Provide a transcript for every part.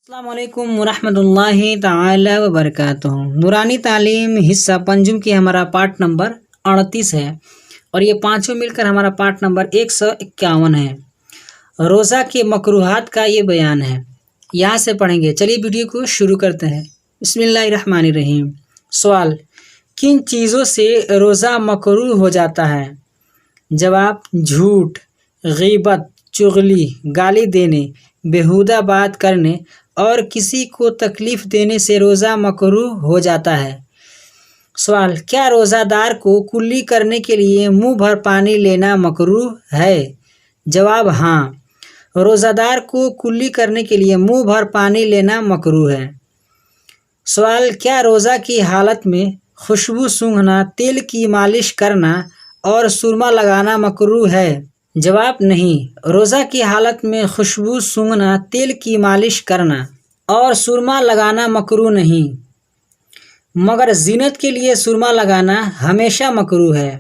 السلام علیکم ورحمۃ اللہ تعالی وبرکاتہ۔ نورانی تعلیم حصہ پنجم کی ہمارا پارٹ نمبر 38 ہے اور یہ پانچوں مل کر ہمارا پارٹ نمبر 151 ہے۔ روزہ کے مکروہات کا یہ بیان ہے، یہاں سے پڑھیں گے۔ چلیے ویڈیو کو شروع کرتے ہیں۔ بسم اللہ الرحمن الرحیم۔ سوال: کن چیزوں سے روزہ مکروہ ہو جاتا ہے؟ جواب: جھوٹ، غیبت، چغلی، گالی دینے، بیہودہ بات کرنے اور کسی کو تکلیف دینے سے روزہ مکروہ ہو جاتا ہے۔ سوال: کیا روزہ دار کو کلی کرنے کے لیے منہ بھر پانی لینا مکروہ ہے؟ جواب: ہاں، روزہ دار کو کلی کرنے کے لیے منہ بھر پانی لینا مکروہ ہے۔ سوال: کیا روزہ کی حالت میں خوشبو سونگھنا، تیل کی مالش کرنا اور سرما لگانا مکروہ ہے؟ جواب: نہیں، روزہ کی حالت میں خوشبو سونگھنا، تیل کی مالش کرنا اور سرما لگانا مکروہ نہیں، مگر زینت کے لیے سرما لگانا ہمیشہ مکروہ ہے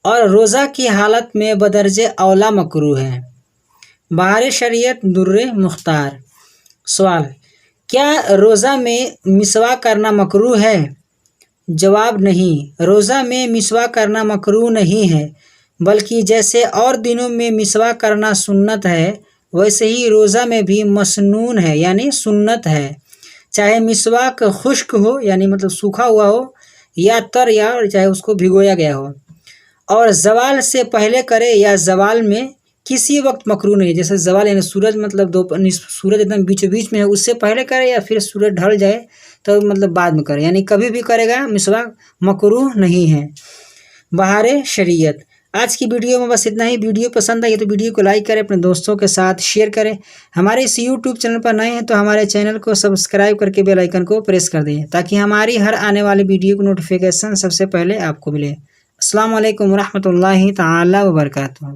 اور روزہ کی حالت میں بدرجہ اولیٰ مکروہ ہے۔ بہار شریعت در مختار۔ سوال: کیا روزہ میں مسواک کرنا مکروہ ہے؟ جواب: نہیں، روزہ میں مسواک کرنا مکروہ نہیں ہے، بلکہ جیسے اور دنوں میں مسواک کرنا سنت ہے ویسے ہی روزہ میں بھی مسنون ہے، یعنی سنت ہے، چاہے مسواک خشک ہو یعنی مطلب سوکھا ہوا ہو یا تر، یا چاہے اس کو بھگویا گیا ہو، اور زوال سے پہلے کرے یا زوال میں کسی وقت مکروہ نہیں۔ جیسے زوال یعنی سورج مطلب سورج ایک دم بیچوں بیچ میں ہے، اس سے پہلے کرے یا پھر سورج ڈھل جائے تو مطلب بعد میں کرے، یعنی کبھی بھی کرے گا مسواک مکروہ نہیں ہے۔ بہار شریعت۔ آج کی ویڈیو میں بس اتنا ہی۔ ویڈیو پسند آئی تو ویڈیو کو لائک کریں، اپنے دوستوں کے ساتھ شیئر کریں۔ ہمارے اس یوٹیوب چینل پر نئے ہیں تو ہمارے چینل کو سبسکرائب کر کے بیل آئیکن کو پریس کر دیں تاکہ ہماری ہر آنے والی ویڈیو کو نوٹیفیکیشن سب سے پہلے آپ کو ملے۔ السلام علیکم ورحمۃ اللہ تعالی وبرکاتہ۔